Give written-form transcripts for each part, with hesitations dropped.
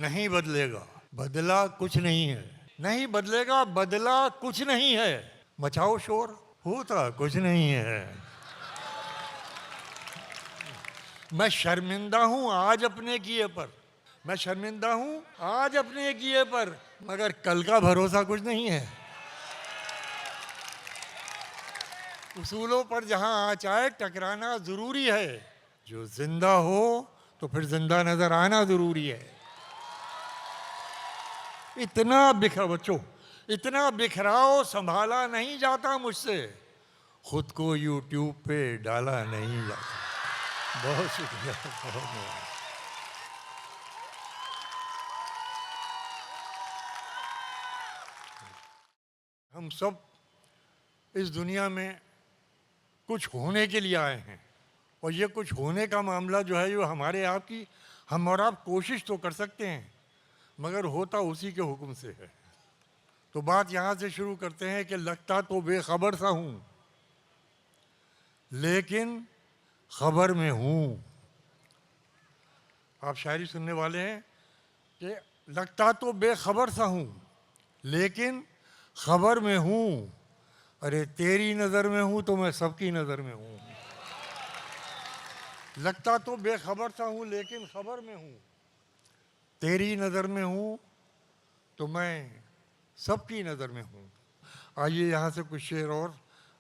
नहीं बदलेगा, बदला कुछ नहीं है। नहीं बदलेगा, बदला कुछ नहीं है। मचाओ शोर, होता कुछ नहीं है। मैं शर्मिंदा हूं आज अपने किए पर, मैं शर्मिंदा हूं आज अपने किए पर, मगर कल का भरोसा कुछ नहीं है। उसूलों पर जहां आँच आए टकराना जरूरी है। जो जिंदा हो तो फिर जिंदा नजर आना जरूरी है। इतना बिखराओ संभाला नहीं जाता मुझसे, खुद को यूट्यूब पे डाला नहीं जाता। बहुत शुक्रिया, बहुत बहुत। हम सब इस दुनिया में कुछ होने के लिए आए हैं, और ये कुछ होने का मामला जो है जो हमारे आप की, हम और आप कोशिश तो कर सकते हैं मगर होता उसी के हुक्म से है। तो बात यहाँ से शुरू करते हैं कि लगता तो बेखबर सा हूँ लेकिन खबर में हूँ। आप शायरी सुनने वाले हैं कि लगता तो बेखबर सा हूँ लेकिन खबर में हूँ। अरे तेरी नज़र में हूँ तो मैं सबकी नज़र में हूँ। लगता तो बेखबर सा हूँ लेकिन खबर में हूँ, तेरी नज़र में हूँ तो मैं सबकी नज़र में हूँ। आइए यहाँ से कुछ शेर और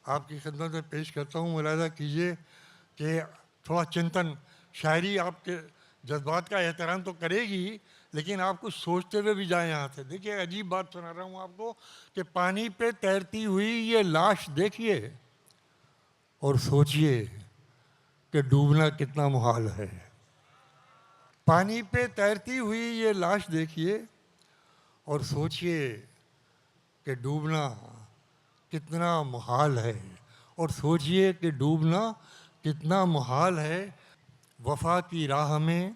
आपकी खिदमत में पेश करता हूँ। मुलाहिज़ा कीजिए कि थोड़ा चिंतन, शायरी आपके जज्बात का एहतराम तो करेगी लेकिन आप कुछ सोचते हुए भी जाएं यहाँ से। देखिए अजीब बात सुना रहा हूँ आपको कि पानी पे तैरती हुई ये लाश देखिए और सोचिए कि डूबना कितना मुहाल है। पानी पे तैरती हुई ये लाश देखिए और सोचिए कि डूबना कितना मुहाल है। और सोचिए कि डूबना कितना मुहाल है। वफा की राह में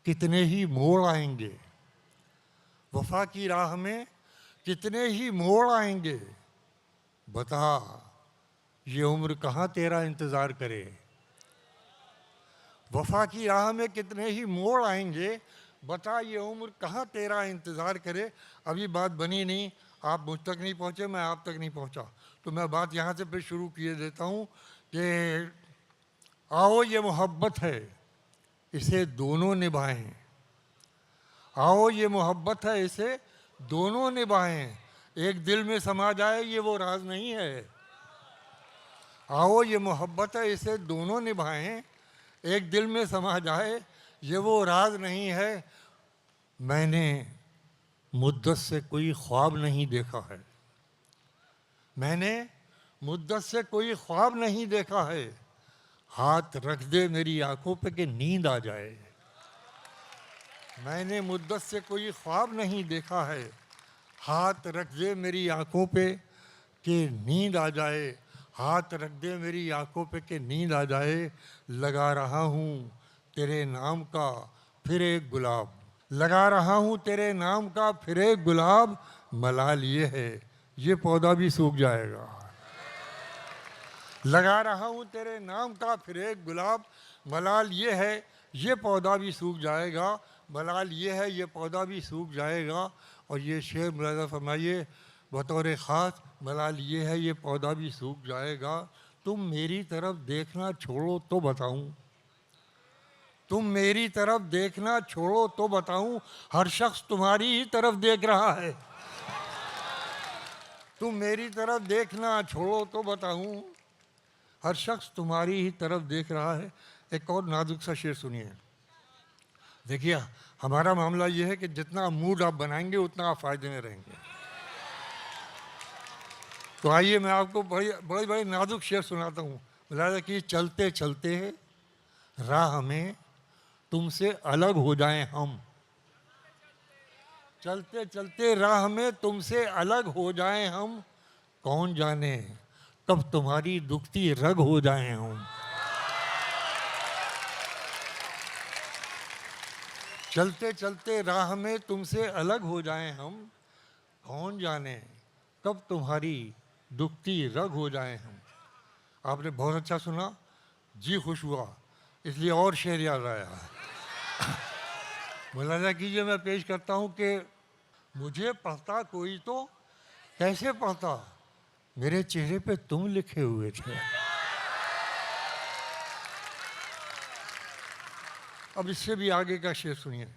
कितने ही मोड़ आएंगे, वफा की राह में कितने ही मोड़ आएंगे। बता ये उम्र कहाँ तेरा इंतज़ार करे। वफा की राह में कितने ही मोड़ आएंगे, बता ये उम्र कहाँ तेरा इंतज़ार करे। अभी बात बनी नहीं, आप मुझ तक नहीं पहुँचे, मैं आप तक नहीं पहुँचा, तो मैं बात यहाँ से फिर शुरू किए देता हूँ कि आओ ये मोहब्बत है इसे दोनों निभाएं। आओ ये मोहब्बत है इसे दोनों निभाएं। एक दिल में समा जाए ये वो राज नहीं है। आओ ये मोहब्बत है इसे दोनों निभाएं, एक दिल में समा जाए ये वो राज नहीं है। मैंने मुद्दत से कोई ख्वाब नहीं देखा है, मैंने मुद्दत से कोई ख्वाब नहीं देखा है। हाथ रख दे मेरी आंखों पे कि नींद आ जाए। मैंने मुद्दत से कोई ख्वाब नहीं देखा है, हाथ रख दे मेरी आंखों पे कि नींद आ जाए। हाथ रख दे मेरी आंखों पे कि नींद आ जाए। लगा रहा हूँ तेरे नाम का फिर एक गुलाब, लगा रहा हूँ तेरे नाम का फिर एक गुलाब। मलाल ये है ये पौधा भी सूख जाएगा। लगा रहा हूँ तेरे नाम का फिर एक गुलाब, मलाल ये है ये पौधा भी सूख जाएगा। मलाल ये है ये पौधा भी सूख जाएगा। और ये शेर मुलाहिज़ा फरमाइए बतौर ख़ास, मलाल ये है ये पौधा भी सूख जाएगा। तुम मेरी तरफ देखना छोड़ो तो बताऊं, तुम मेरी तरफ देखना छोड़ो तो बताऊं, हर शख्स तुम्हारी ही तरफ देख रहा है। तुम मेरी तरफ देखना छोड़ो तो बताऊं, हर शख्स तुम्हारी ही तरफ देख रहा है। एक और नाजुक सा शेर सुनिए। देखिए हमारा मामला ये है कि जितना मूड आप बनाएंगे उतना आप फायदे में रहेंगे। तो आइए मैं आपको बड़े बड़े नाजुक शेर सुनाता हूँ। मुलाहिज़ा कि चलते चलते राह में तुमसे अलग हो जाएं हम, चलते चलते राह में तुमसे अलग हो जाएं हम, कौन जाने कब तुम्हारी दुखती रग हो जाएं हम। चलते चलते राह में तुमसे अलग हो जाएं हम, कौन जाने कब तुम्हारी दुखती रग हो जाएं हम। आपने बहुत अच्छा सुना, जी खुश हुआ, इसलिए और शेर याद आया। मुलाजा कीजिए, मैं पेश करता हूँ कि मुझे पढ़ता कोई तो कैसे पढ़ता, मेरे चेहरे पे तुम लिखे हुए थे। अब इससे भी आगे का शेर सुनिए,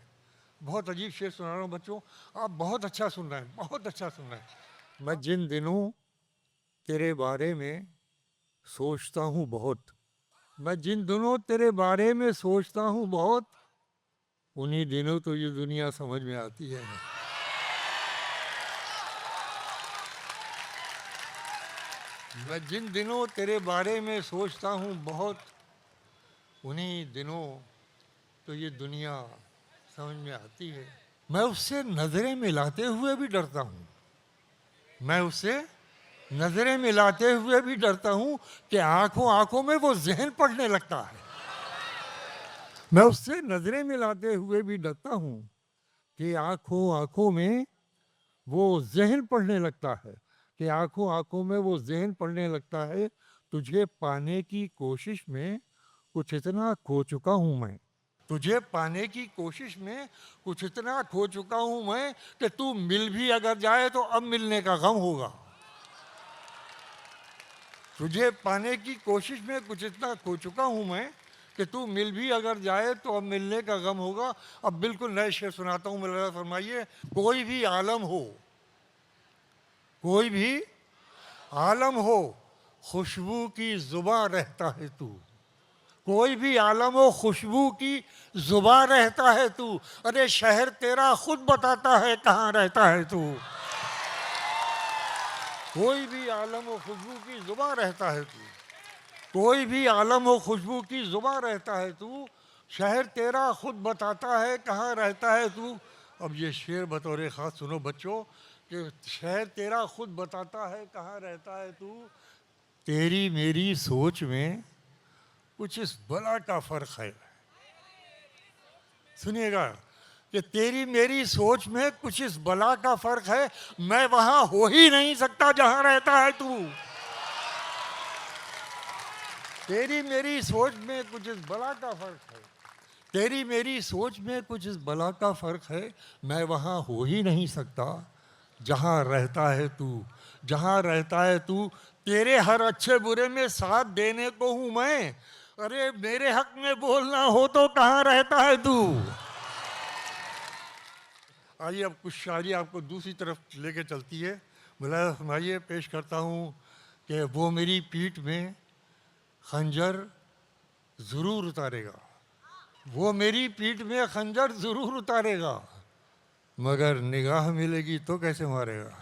बहुत अजीब शेर सुना रहा हूँ बच्चों, आप बहुत अच्छा सुन रहे हैं, बहुत अच्छा सुन रहे हैं। मैं जिन दिनों तेरे बारे में सोचता हूँ बहुत, मैं जिन दिनों तेरे बारे में सोचता हूँ बहुत, उन्हीं दिनों तो ये दुनिया समझ में आती है। मैं जिन दिनों तेरे बारे में सोचता हूँ बहुत, उन्हीं दिनों तो ये दुनिया समझ में आती है। मैं उससे नजरें मिलाते हुए भी डरता हूँ, मैं उससे नजरें मिलाते हुए भी डरता हूँ कि आंखों आंखों में वो जहन पड़ने लगता है। मैं उससे नजरें मिलाते हुए भी डरता हूँ कि आंखों आंखों में वो जहन पड़ने लगता है, कि आंखों आंखों में वो जहन पड़ने लगता है। तुझे पाने की कोशिश में कुछ इतना खो चुका हूँ मैं, तुझे पाने की कोशिश में कुछ इतना खो चुका हूँ मैं कि तू मिल भी अगर जाए तो अब मिलने का गम होगा। तुझे पाने की कोशिश में कुछ इतना खो चुका हूँ मैं कि तू मिल भी अगर जाए तो अब मिलने का गम होगा। अब बिल्कुल नए शेर सुनाता हूँ, मेरा फरमाइए। कोई भी आलम हो, कोई भी आलम हो, खुशबू की जुबां रहता है तू, कोई भी आलम हो खुशबू की जुबां रहता है तू। अरे शहर तेरा खुद बताता है कहाँ रहता है तू। कोई भी आलम हो खुशबू की जुबां रहता है तू, कोई भी आलम हो खुशबू की जुबां रहता है तू, शहर तेरा खुद बताता है कहाँ रहता है तू। अब ये शेर बतौर ख़ास सुनो बच्चों कि शहर तेरा खुद बताता है कहाँ रहता है तू, तेरी मेरी सोच में कुछ इस बला का फ़र्क है। सुनिएगा कि तेरी मेरी सोच में कुछ इस बला का फ़र्क है, मैं वहाँ हो ही नहीं सकता जहाँ रहता है तू। तेरी मेरी सोच में कुछ इस बला का फ़र्क है, तेरी मेरी सोच में कुछ इस बला का फ़र्क है, मैं वहाँ हो ही नहीं सकता जहाँ रहता है तू, जहाँ रहता है तू। तेरे हर अच्छे बुरे में साथ देने को हूँ मैं, अरे मेरे हक में बोलना हो तो कहाँ रहता है तू। आइए अब कुछ शायरी आपको दूसरी तरफ लेके चलती है। मुलायम फरमाइए, पेश करता हूँ कि वो मेरी पीठ में खंजर ज़रूर उतारेगा, वो मेरी पीठ में खंजर ज़रूर उतारेगा, मगर निगाह मिलेगी तो कैसे मारेगा।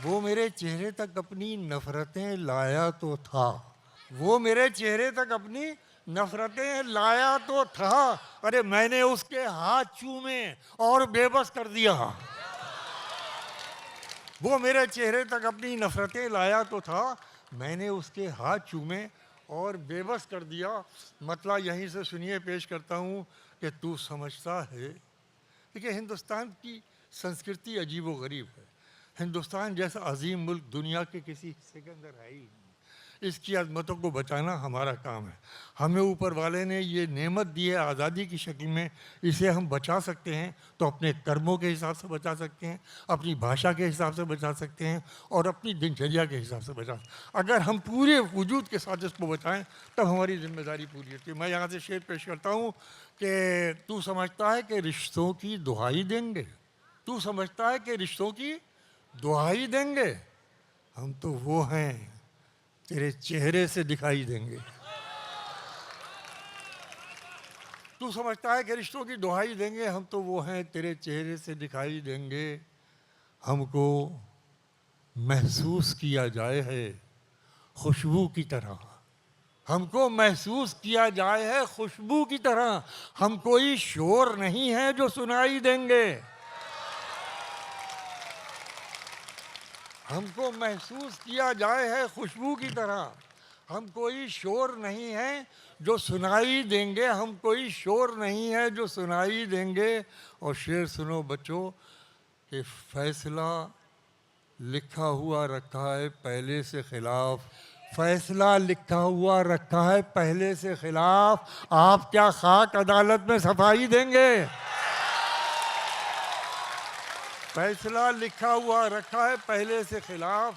वो मेरे चेहरे तक अपनी नफरतें लाया तो था, वो मेरे चेहरे तक अपनी नफरतें लाया तो था, अरे मैंने उसके हाथ चूमे और बेबस कर दिया। वो मेरे चेहरे तक अपनी नफरतें लाया तो था, मैंने उसके हाथ चूमे और बेबस कर दिया। मतलब यहीं से सुनिए, पेश करता हूँ कि तू समझता है। देखिए हिंदुस्तान की संस्कृति अजीब व गरीब है। हिंदुस्तान जैसा अजीम मुल्क दुनिया के किसी हिस्से के अंदर है ही नहीं। इसकी अजमतों को बचाना हमारा काम है। हमें ऊपर वाले ने ये नेमत दी है आज़ादी की शक्ल में, इसे हम बचा सकते हैं तो अपने कर्मों के हिसाब से बचा सकते हैं, अपनी भाषा के हिसाब से बचा सकते हैं और अपनी दिनचर्या के हिसाब से बचा सकते हैं। अगर हम पूरे वजूद के साथ इसको बचाएं तब हमारी जिम्मेदारी पूरी होती है। मैं यहाँ से शेर पेश करता हूँ कि तू समझता है कि रिश्तों की दुहाई देंगे, तू समझता है कि रिश्तों की दुहाई देंगे, हम तो वो हैं तेरे चेहरे से दिखाई देंगे। तू समझता है कि रिश्तों की दुहाई देंगे, हम तो वो हैं तेरे चेहरे से दिखाई देंगे। हमको महसूस किया जाए है खुशबू की तरह, हमको महसूस किया जाए है खुशबू की तरह, हम कोई शोर नहीं है जो सुनाई देंगे। हमको महसूस किया जाए है खुशबू की तरह, हम कोई शोर नहीं है जो सुनाई देंगे, हम कोई शोर नहीं है जो सुनाई देंगे। और शेर सुनो बच्चों कि फैसला लिखा हुआ रखा है पहले से खिलाफ, फैसला लिखा हुआ रखा है पहले से खिलाफ, आप क्या खाक अदालत में सफाई देंगे? फैसला लिखा हुआ रखा है पहले से खिलाफ,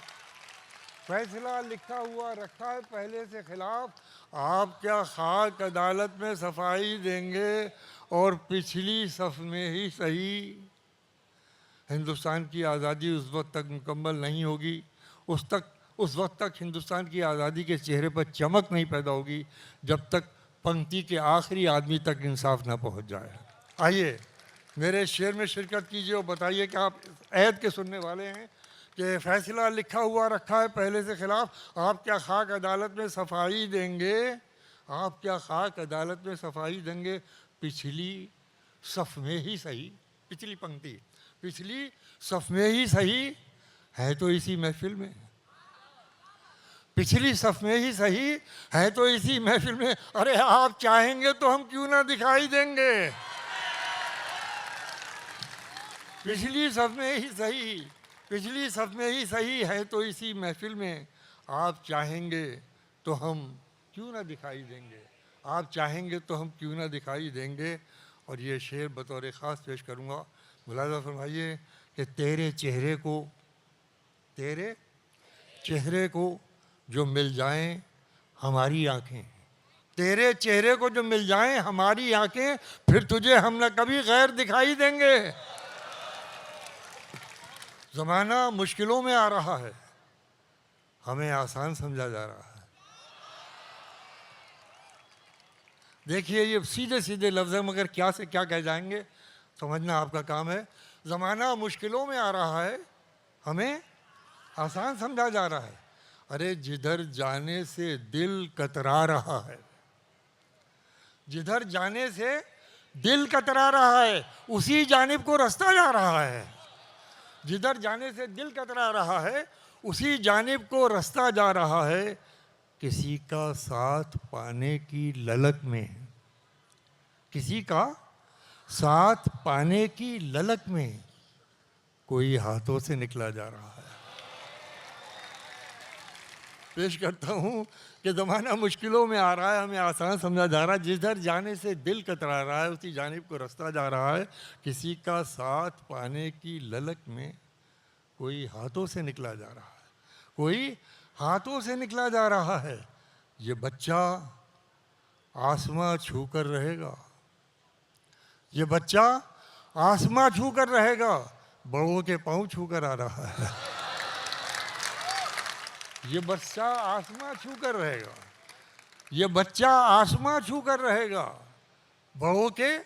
फैसला लिखा हुआ रखा है पहले से खिलाफ, आप क्या खाक अदालत में सफाई देंगे? और पिछली सफ में ही सही, हिंदुस्तान की आज़ादी उस वक्त तक मुकम्मल नहीं होगी, उस वक्त तक हिंदुस्तान की आज़ादी के चेहरे पर चमक नहीं पैदा होगी जब तक पंक्ति के आखिरी आदमी तक इंसाफ ना पहुंच जाए। आइए मेरे शेर में शिरकत कीजिए और बताइए कि आप ऐद के सुनने वाले हैं कि फैसला लिखा हुआ रखा है पहले से खिलाफ, आप क्या खाक अदालत में सफाई देंगे? आप क्या खाक अदालत में सफाई देंगे? पिछली सफ में ही सही, पिछली पंक्ति, पिछली सफ में ही सही है तो इसी महफिल में, पिछली सफ में ही सही है तो इसी महफिल में। अरे आप चाहेंगे तो हम क्यों ना दिखाई देंगे? पिछली सफ में ही सही, पिछली सफ में ही सही है तो इसी महफिल में, आप चाहेंगे तो हम क्यों ना दिखाई देंगे, आप चाहेंगे तो हम क्यों ना दिखाई देंगे। और ये शेर बतौर ख़ास पेश करूँगा, मुलाज़ा फरमाइए कि तेरे चेहरे को जो मिल जाएं हमारी आँखें, तेरे चेहरे को जो मिल जाएं हमारी आँखें, फिर तुझे हम न कभी गैर दिखाई देंगे। ज़माना मुश्किलों में आ रहा है, हमें आसान समझा जा रहा है। देखिए ये सीधे सीधे लफ्ज़ हैं मगर क्या से क्या कह जाएंगे समझना आपका काम है। ज़माना मुश्किलों में आ रहा है, हमें आसान समझा जा रहा है। अरे जिधर जाने से दिल कतरा रहा है, जिधर जाने से दिल कतरा रहा है उसी जानिब को रास्ता जा रहा है, जिधर जाने से दिल कतरा रहा है उसी जानिब को रास्ता जा रहा है। किसी का साथ पाने की ललक में, किसी का साथ पाने की ललक में कोई हाथों से निकला जा रहा है। पेश करता हूँ कि ज़माना मुश्किलों में आ रहा है, हमें आसान समझा जा रहा है। जिधर जाने से दिल कतरा रहा है उसी जानिब को रास्ता जा रहा है। किसी का साथ पाने की ललक में कोई हाथों से निकला जा रहा है, कोई हाथों से निकला जा रहा है। ये बच्चा आसमां छू कर रहेगा, ये बच्चा आसमां छू कर रहेगा, बड़ों के पाँव छू कर आ रहा है। ये बच्चा आसमां छू कर रहेगा, ये बच्चा आसमां छू कर रहेगा, बड़ों के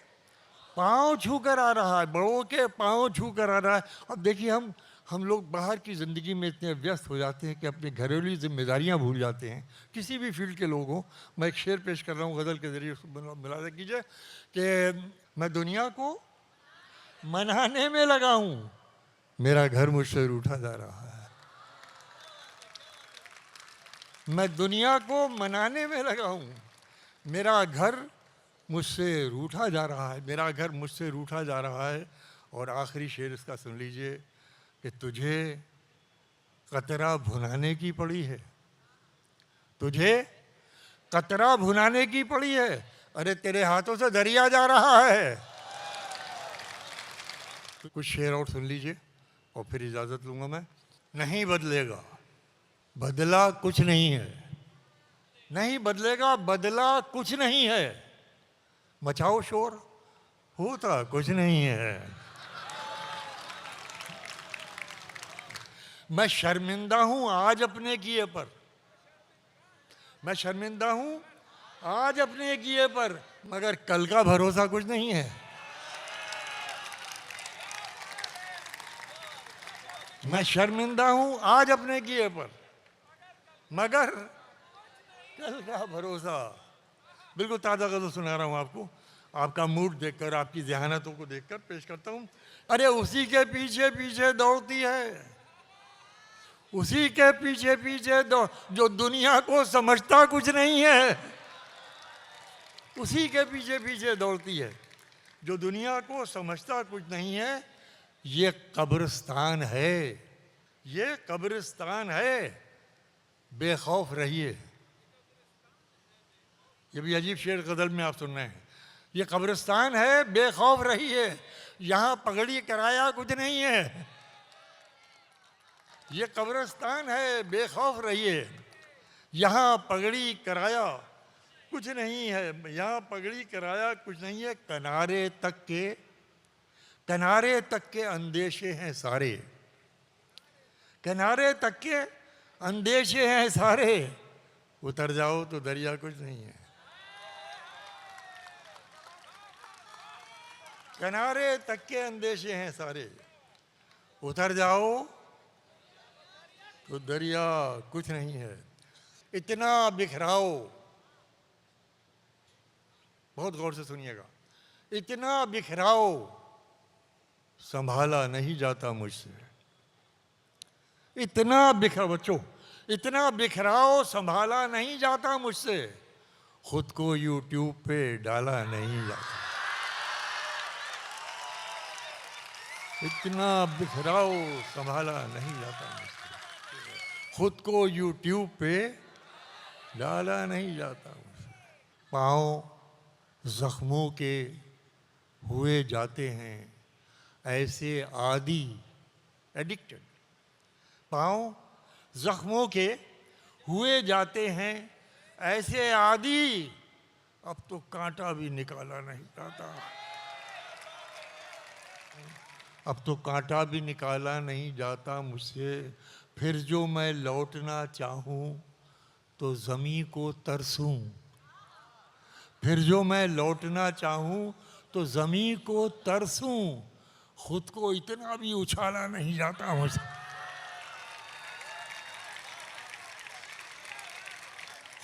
पाँव छू कर आ रहा है, बड़ों के पाँव छू कर आ रहा है। अब देखिए हम लोग बाहर की ज़िंदगी में इतने व्यस्त हो जाते हैं कि अपनी घरेलू जिम्मेदारियां भूल जाते हैं। किसी भी फील्ड के लोग हों, मैं एक शेर पेश कर रहा हूँ गज़ल के ज़रिए, उसको मुलाज़ा कीजिए कि मैं दुनिया को मनाने में लगा हूँ, मेरा घर मुझसे रूठा जा रहा है। मैं दुनिया को मनाने में लगा हूँ, मेरा घर मुझसे रूठा जा रहा है, मेरा घर मुझसे रूठा जा रहा है। और आखिरी शेर इसका सुन लीजिए कि तुझे कतरा भुनाने की पड़ी है, तुझे कतरा भुनाने की पड़ी है। अरे तेरे हाथों से दरिया जा रहा है। तो कुछ शेर और सुन लीजिए और फिर इजाज़त लूँगा मैं। नहीं बदलेगा, बदला कुछ नहीं है, नहीं बदलेगा, बदला कुछ नहीं है। मचाओ शोर, होता कुछ नहीं है। मैं शर्मिंदा हूं आज अपने किए पर, मैं शर्मिंदा हूं आज अपने किए पर, मगर कल का भरोसा कुछ नहीं है। मैं शर्मिंदा हूं आज अपने किए पर, मगर कल का भरोसा। बिल्कुल ताज़ा गज़ल सुना रहा हूं आपको, आपका मूड देखकर, आपकी ज़हानतों को देखकर पेश करता हूं। अरे उसी के पीछे पीछे दौड़ती है, उसी के पीछे पीछे जो दुनिया को समझता कुछ नहीं है, उसी के पीछे पीछे दौड़ती है जो दुनिया को समझता कुछ नहीं है। ये कब्रिस्तान है, ये कब्रिस्तान है बेखौफ रहिए। ये भी अजीब शेर गज़ल में आप सुन रहे हैं। ये कब्रिस्तान है, बेखौफ रहिए, यहाँ पगड़ी कराया कुछ नहीं है। ये कब्रिस्तान है, बेखौफ रहिए, यहाँ पगड़ी कराया कुछ नहीं है, यहाँ पगड़ी कराया कुछ नहीं है। किनारे तक के अंदेशे हैं सारे, किनारे तक के अंदेशे हैं सारे, उतर जाओ तो दरिया कुछ नहीं है। किनारे तक के अंदेशे हैं सारे, उतर जाओ तो दरिया कुछ नहीं है। इतना बिखराओ, बहुत गौर से सुनिएगा, इतना बिखराओ संभाला नहीं जाता मुझसे। इतना बिखराओ बच्चों, इतना बिखराओ संभाला नहीं जाता मुझसे, खुद को यूट्यूब पे डाला नहीं जाता। इतना बिखराओ संभाला नहीं जाता मुझसे, खुद को यूट्यूब पे डाला नहीं जाता मुझसे। पाँव जख्मों के हुए जाते हैं ऐसे आदी, एडिक्टेड। पाँव जख्मों के हुए जाते हैं ऐसे आदी, अब तो कांटा भी निकाला नहीं जाता। अब तो कांटा भी निकाला नहीं जाता मुझसे। फिर जो मैं लौटना चाहूँ तो ज़मीं को तरसूं। फिर जो मैं लौटना चाहूँ तो ज़मीं को तरसूं, खुद को इतना भी उछाला नहीं जाता मुझसे।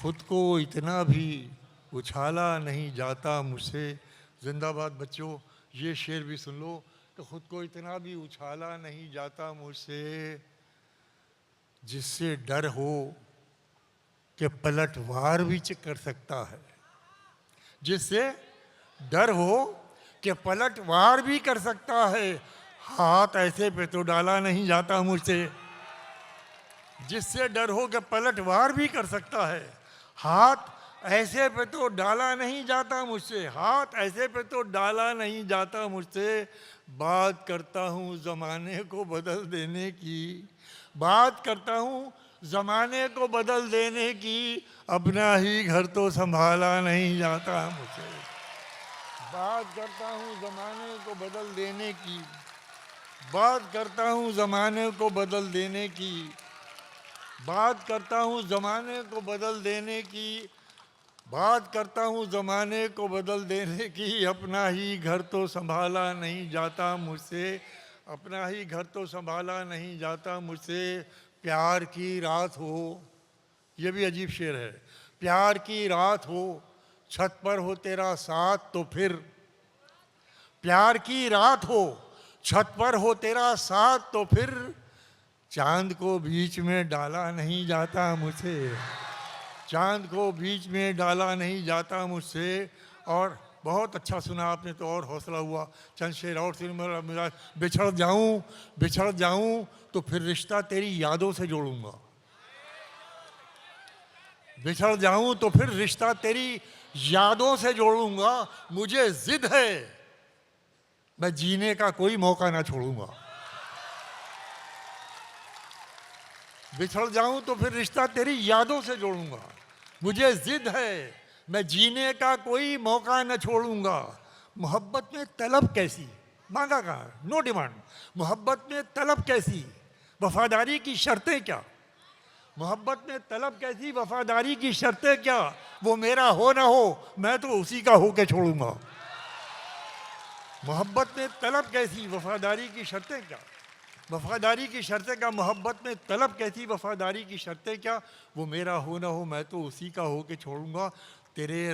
खुद को इतना भी उछाला नहीं जाता मुझसे। जिंदाबाद बच्चों, ये शेर भी सुन लो कि खुद को इतना भी उछाला नहीं जाता मुझसे, जिससे डर हो कि पलटवार भी कर सकता है। जिससे डर हो कि पलटवार भी कर सकता है, हाथ ऐसे पे तो डाला नहीं जाता मुझसे। जिससे डर हो कि पलटवार भी कर सकता है, हाथ ऐसे पे तो डाला नहीं जाता मुझसे। हाथ ऐसे पे तो डाला नहीं जाता मुझसे। बात करता हूँ ज़माने को बदल देने की, बात करता हूँ ज़माने को बदल देने की, अपना ही घर तो संभाला नहीं जाता मुझसे। बात करता हूँ ज़माने को बदल देने की, बात करता हूँ ज़माने को बदल देने की, बात करता हूँ ज़माने को बदल देने की, बात करता हूँ ज़माने को बदल देने की, अपना ही घर तो संभाला नहीं जाता मुझसे। अपना ही घर तो संभाला नहीं जाता मुझसे। प्यार की रात हो, ये भी अजीब शेर है। प्यार की रात हो, छत पर हो तेरा साथ तो फिर, प्यार की रात हो, छत पर हो तेरा साथ तो फिर, चांद को बीच में डाला नहीं जाता मुझसे। चांद को बीच में डाला नहीं जाता मुझसे। और बहुत अच्छा सुना आपने तो और हौसला हुआ। चंद शेर और सुन। बिछड़ जाऊं तो फिर रिश्ता तेरी यादों से जोड़ूंगा। बिछड़ जाऊं तो फिर रिश्ता तेरी यादों से जोड़ूंगा। मुझे जिद है, मैं जीने का कोई मौका ना छोड़ूंगा। बिछड़ जाऊं तो फिर रिश्ता तेरी यादों से जोड़ूंगा। मुझे जिद है, मैं जीने का कोई मौका न छोड़ूंगा। मोहब्बत में तलब कैसी, मांगा कहाँ, नो डिमांड। मोहब्बत में तलब कैसी, वफादारी की शर्तें क्या। मोहब्बत में तलब कैसी, वफादारी की शर्तें क्या। वो मेरा हो ना हो, मैं तो उसी का हो के छोड़ूंगा। मोहब्बत में तलब कैसी, वफादारी की शर्तें क्या। वफादारी की शर्तें क्या, मोहब्बत में तलब कैसी, वफादारी की शर्तें क्या। वो मेरा हो ना हो, मैं तो उसी का हो के छोड़ूंगा। तेरे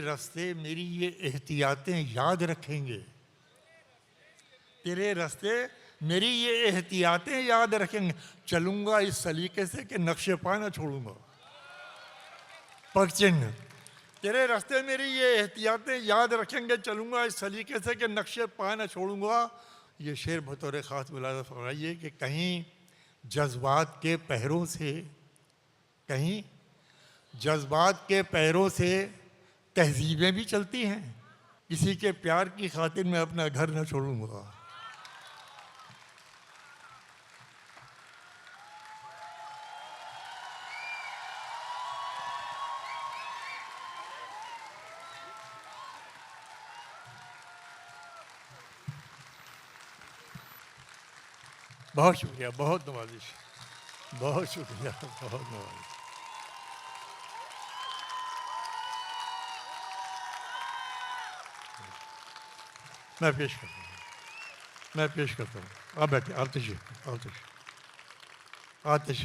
रास्ते मेरी ये एहतियातें याद रखेंगे। तेरे रास्ते मेरी ये एहतियातें याद रखेंगे। चलूंगा इस सलीके से कि नक्शे पा ना छोड़ूंगा। पगचिन्ह, तेरे रास्ते मेरी ये एहतियातें याद रखेंगे। चलूंगा इस सलीके से कि नक्शे पा ना छोड़ूंगा। ये शेर बतौर ख़ास मुलाज़ा फरमाइए कि कहीं जज्बात के पैरों से, कहीं जज्बात के पैरों से तहजीबें भी चलती हैं। किसी के प्यार की खातिर मैं अपना घर न छोड़ूंगा। बहुत शुक्रिया, बहुत नवाजिश, बहुत शुक्रिया, बहुत नवाजिश। मैं पेश करता हूँ, मैं पेश करता हूँ। आप बैठिए, आतिश, आतिश, आतिश।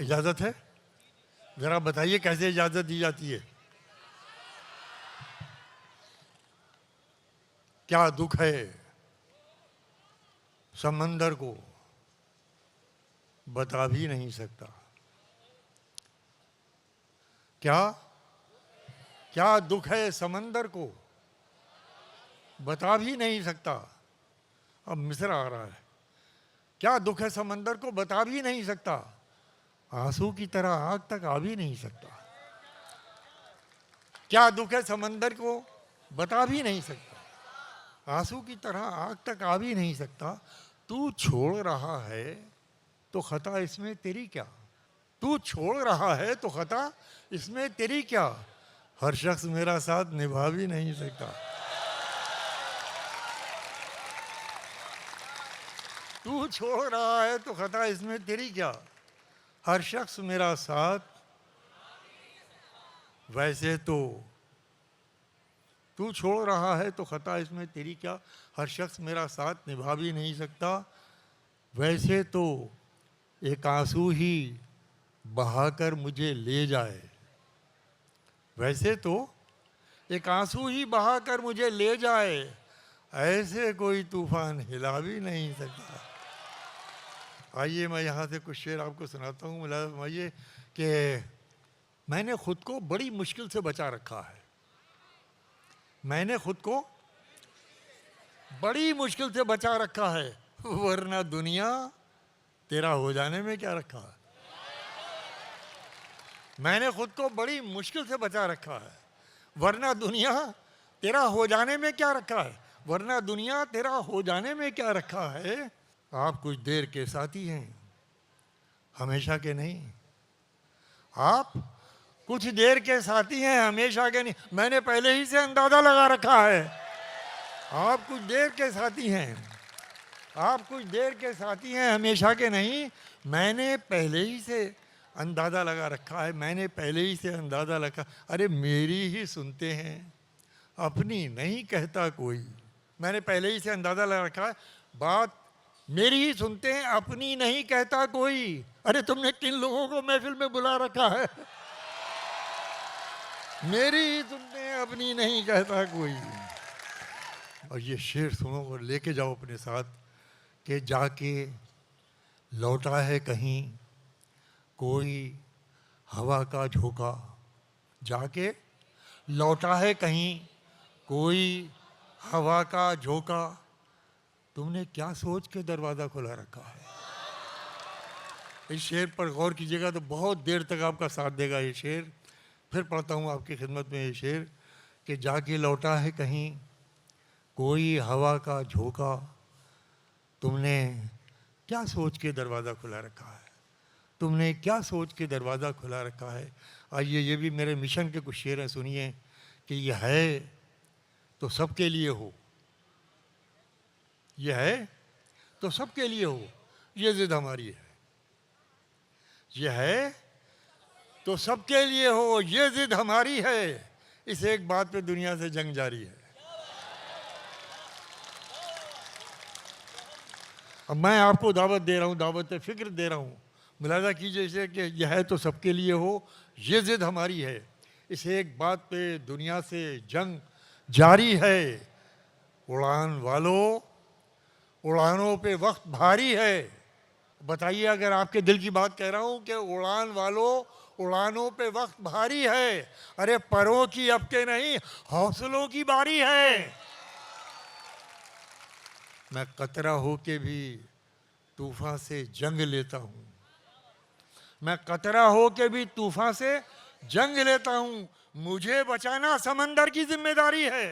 इजाज़त है? ज़रा बताइए कैसे इजाज़त दी जाती है? क्या दुख है समंदर को बता भी नहीं सकता। क्या क्या दुख है समंदर को बता भी नहीं सकता। अब मिसरा आ रहा है। क्या दुख है समंदर को बता भी नहीं सकता, आंसू की तरह आग तक आ भी नहीं सकता। क्या दुख है समंदर को बता भी नहीं सकता, आंसू की तरह आग तक आ भी नहीं सकता। तू छोड़ रहा है तो खता इसमें तेरी क्या, तू छोड़ रहा है तो खता इसमें तेरी क्या। हर शख्स मेरा साथ निभा भी नहीं सकता। तू छोड़ रहा है तो खता इसमें तेरी क्या, हर शख्स मेरा साथ। वैसे तो तू छोड़ रहा है तो खता इसमें तेरी क्या, हर शख्स मेरा साथ निभा भी नहीं सकता। वैसे तो एक आंसू ही बहाकर मुझे ले जाए, वैसे तो एक आंसू ही बहाकर मुझे ले जाए, ऐसे कोई तूफान हिला भी नहीं सकता। आइए मैं यहाँ से कुछ शेर आपको सुनाता हूँ। मुलाज़ फरमाइए कि मैंने खुद को बड़ी मुश्किल से बचा रखा है, मैंने खुद को बड़ी मुश्किल से बचा रखा है, वरना दुनिया तेरा हो जाने में क्या रखा है। मैंने खुद को बड़ी मुश्किल से बचा रखा है, वरना दुनिया तेरा हो जाने में क्या रखा है, वरना दुनिया तेरा हो जाने में क्या रखा है। आप कुछ देर के साथी हैं, हमेशा के नहीं। आप कुछ देर के साथी हैं, हमेशा के नहीं। मैंने पहले ही से अंदाजा लगा रखा है। आप कुछ देर के साथी हैं, आप कुछ देर के साथी हैं, हमेशा के नहीं। मैंने पहले ही से अंदाज़ा लगा रखा है, मैंने पहले ही से अंदाज़ा लगा। अरे मेरी ही सुनते हैं, अपनी नहीं कहता कोई। मैंने पहले ही से अंदाज़ा लगा रखा है, बात मेरी ही सुनते हैं, अपनी नहीं कहता कोई। अरे तुमने किन लोगों को महफिल में बुला रखा है, मेरी ही सुनते हैं, अपनी नहीं कहता कोई। और ये शेर सुनो और लेके जाओ अपने साथ कि जाके लौटा है कहीं कोई हवा का झोंका, जाके लौटा है कहीं कोई हवा का झोंका, तुमने क्या सोच के दरवाज़ा खुला रखा है। इस शेर पर गौर कीजिएगा तो बहुत देर तक आपका साथ देगा ये शेर। फिर पढ़ता हूँ आपकी खिदमत में ये शेर कि जाके लौटा है कहीं कोई हवा का झोंका, तुमने क्या सोच के दरवाज़ा खुला रखा है, तुमने क्या सोच के दरवाज़ा खुला रखा है। आइए ये भी मेरे मिशन के कुछ शेर हैं, सुनिए कि यह है तो सबके लिए हो, यह है तो सबके लिए हो, ये जिद हमारी है। यह है तो सबके लिए हो, ये जिद हमारी है, इस एक बात पे दुनिया से जंग जारी है। अब मैं आपको दावत दे रहा हूँ, दावत फिक्र दे रहा हूँ। मुलाज़ा कीजिए इसे कि यह है तो सबके लिए हो, ये जिद हमारी है, इस एक बात पे दुनिया से जंग जारी है। उड़ान वालों, उड़ानों पे वक्त भारी है। बताइए अगर आपके दिल की बात कह रहा हूँ कि उड़ान वालों, उड़ानों पे वक्त भारी है। अरे परों की अब के नहीं, हौसलों की बारी है। मैं कतरा हो के भी तूफान से जंग लेता हूँ। मैं कतरा हो के भी तूफान से जंग लेता हूँ। मुझे बचाना समंदर की जिम्मेदारी है।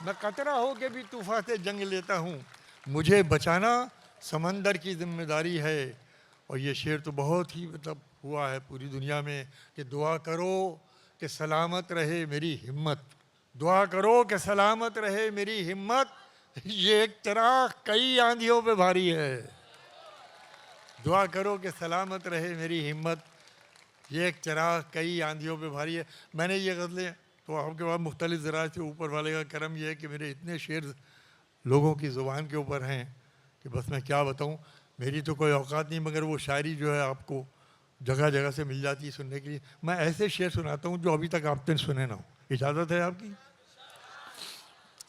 मैं कतरा हो के भी तूफान से जंग लेता हूँ। मुझे बचाना समंदर की जिम्मेदारी है। और ये शेर तो बहुत ही मतलब हुआ है पूरी दुनिया में कि दुआ करो कि सलामत रहे मेरी हिम्मत। दुआ करो कि सलामत रहे मेरी हिम्मत, ये एक चिराग कई आंधियों पे भारी है। दुआ करो कि सलामत रहे मेरी हिम्मत, ये एक चिराग कई आंधियों पे भारी है। मैंने ये गज़लें तो आपके पास मुख्तलिफ ज़रात से, ऊपर वाले का करम ये है कि मेरे इतने शेर लोगों की ज़ुबान के ऊपर हैं कि बस मैं क्या बताऊं। मेरी तो कोई औकात नहीं, मगर वो शायरी जो है आपको जगह जगह से मिल जाती है सुनने के लिए। मैं ऐसे शेर सुनाता हूं जो अभी तक आपने सुने ना हो। इजाज़त है आपकी?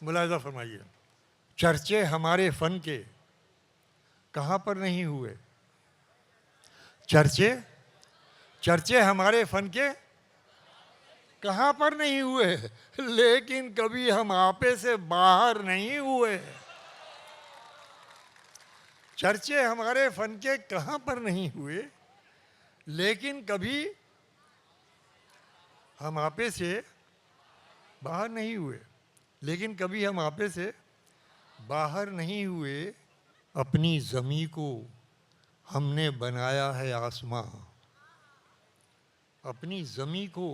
मुलाहिज़ा फरमाइए। चर्चे हमारे फ़न के कहाँ पर नहीं हुए। चर्चे चर्चे हमारे फ़न के कहाँ पर नहीं हुए, लेकिन कभी हम आपे से बाहर नहीं हुए। चर्चे हमारे फ़न के कहाँ पर नहीं हुए, लेकिन कभी हम आपे से बाहर नहीं हुए। लेकिन कभी हम आपे से बाहर नहीं हुए। अपनी ज़मीं को हमने बनाया है आसमां। अपनी ज़मीं को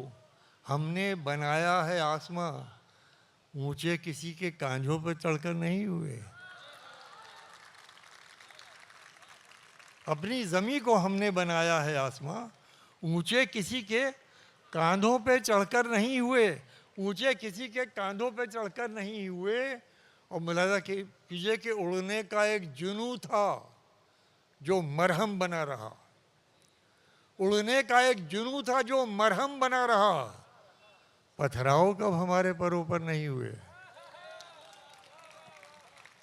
हमने बनाया है आसमां। ऊंचे किसी के कांधों पर चढ़कर नहीं हुए। अपनी ज़मीं को हमने बनाया है आसमां। ऊंचे किसी के कांधों पे चढ़कर नहीं हुए। ऊंचे किसी के कांधों पे चढ़कर नहीं हुए। और मुलाज़ा कीजिए कि उड़ने का एक जुनून था जो मरहम बना रहा। उड़ने का एक जुनून था जो मरहम बना रहा। पथराव कब हमारे परों पर नहीं हुए।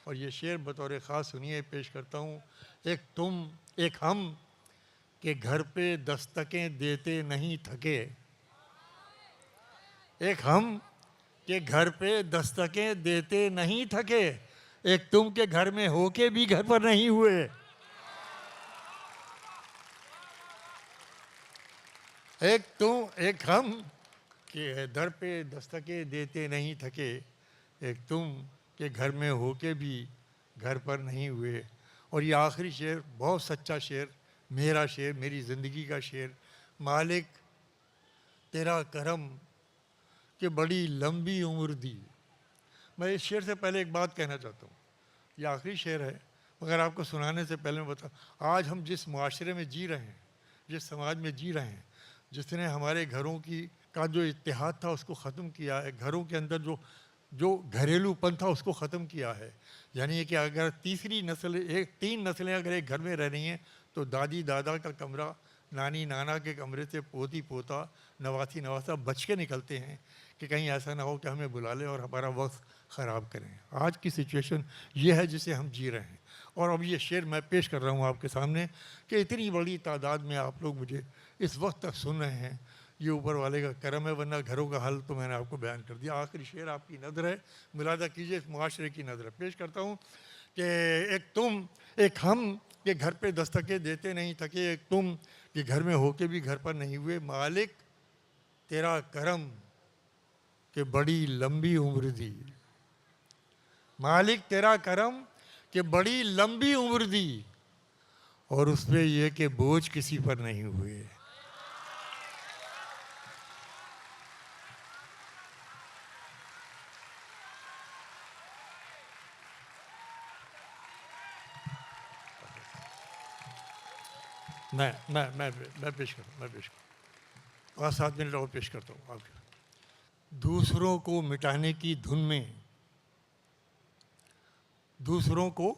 और ये शेर बतौर ख़ास सुनिए पेश करता हूँ। एक तुम एक हम के घर पे दस्तकें देते नहीं थके। एक हम के घर पे दस्तकें देते नहीं थके। एक तुम के घर में होके भी घर पर नहीं हुए। एक तुम एक हम के दर पे दस्तकें देते नहीं थके। एक तुम के घर में होके भी घर पर नहीं हुए। और ये आखिरी शेर बहुत सच्चा शेर, मेरा शेर, मेरी ज़िंदगी का शेर। मालिक तेरा करम कि बड़ी लंबी उम्र दी। मैं इस शेर से पहले एक बात कहना चाहता हूँ। ये आखिरी शेर है, मगर आपको सुनाने से पहले मैं बता, आज हम जिस माशरे में जी रहे हैं, जिस समाज में जी रहे हैं, जिसने हमारे घरों का जो इत्तेहाद था उसको ख़त्म किया है, घरों के अंदर जो घरेलूपन था उसको ख़त्म किया है। यानी कि अगर तीसरी नस्ल, तीन नस्लें अगर एक घर में रह रही हैं तो दादी दादा का कमरा, नानी नाना के कमरे से पोती पोता, नवासी नवासा बच के निकलते हैं कि कहीं ऐसा ना हो कि हमें बुला लें और हमारा वक्त ख़राब करें। आज की सिचुएशन ये है जिसे हम जी रहे हैं। और अब ये शेर मैं पेश कर रहा हूँ आपके सामने कि इतनी बड़ी तादाद में आप लोग मुझे इस वक्त तक सुन रहे हैं, ये ऊपर वाले का करम है, वरना घरों का हल तो मैंने आपको बयान कर दिया। आखिरी शेर आपकी नज़र है, मुलादा कीजिए, इस मुआशरे की नज़र है। पेश करता हूँ कि एक तुम एक हम के घर पे दस्तकें देते नहीं थके। एक तुम के घर में होके भी घर पर नहीं हुए। मालिक तेरा करम कि बड़ी लंबी उम्र दी। मालिक तेरा करम कि बड़ी लंबी उम्र दी। और उसमें यह कि बोझ किसी पर नहीं हुए। मैं पेश करूँ 5-7 मिनट और पेश करता हूँ आपके। दूसरों को मिटाने की धुन में, दूसरों को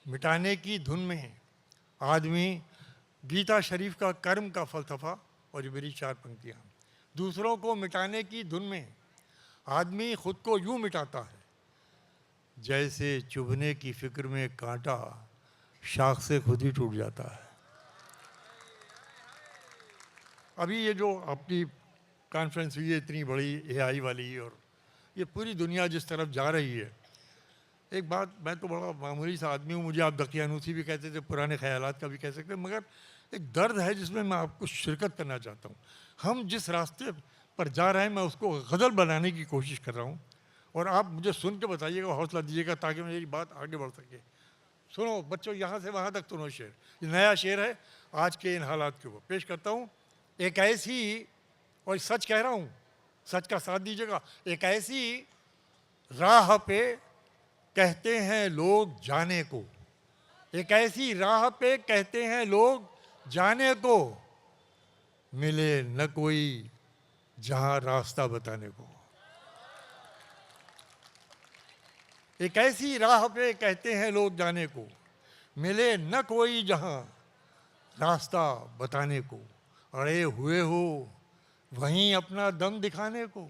मिटाने की धुन में आदमी, गीता शरीफ का कर्म का फ़लसफ़ा। और ये मेरी 4 पंक्तियाँ। दूसरों को मिटाने की धुन में आदमी खुद को यूँ मिटाता है जैसे चुभने की फिक्र में कांटा शाख से खुद ही टूट जाता है। अभी ये जो आपकी कॉन्फ्रेंस हुई है इतनी बड़ी एआई वाली, और ये पूरी दुनिया जिस तरफ जा रही है, एक बात, मैं तो बड़ा मामूली सा आदमी हूँ, मुझे आप दकियानूसी भी कहते थे, पुराने ख्यालात का भी कह सकते हैं, मगर एक दर्द है जिसमें मैं आपको शिरकत करना चाहता हूँ। हम जिस रास्ते पर जा रहे हैं मैं उसको गज़ल बनाने की कोशिश कर रहा हूँ, और आप मुझे सुन के बताइएगा, हौसला दीजिएगा ताकि मेरी बात आगे बढ़ सके। सुनो बच्चों, यहाँ से वहाँ तक सुनो शेर। ये नया शेर है आज के इन हालात के ऊपर पेश करता हूँ। एक ऐसी, और सच कह रहा हूँ, सच का साथ दीजिएगा, एक ऐसी राह पे कहते हैं लोग जाने को, एक ऐसी राह पे कहते हैं लोग जाने को, मिले न कोई जहां रास्ता बताने को। एक ऐसी राह पे कहते हैं लोग जाने को, मिले न कोई जहां रास्ता बताने को। अड़े हुए हो वहीं अपना दम दिखाने को,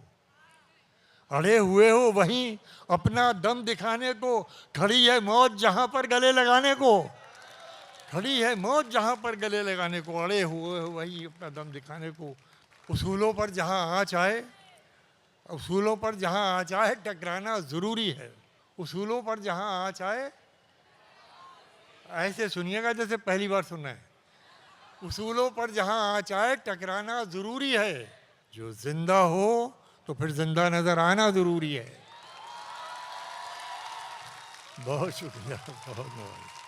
अड़े हुए हो वहीं अपना दम दिखाने को, खड़ी है मौत जहां पर गले लगाने को, खड़ी है मौत जहां पर गले लगाने को, अड़े हुए हो वहीं अपना दम दिखाने को। उसूलों पर जहां आँच आए, उसूलों पर जहां आँच आए टकराना ज़रूरी है। उसूलों पर जहां आँच आए, ऐसे सुनिएगा जैसे पहली बार सुनना है। उसूलों पर जहां आँच आए टकराना ज़रूरी है, जो जिंदा हो तो फिर जिंदा नज़र आना ज़रूरी है। बहुत शुक्रिया, बहुत बहुत।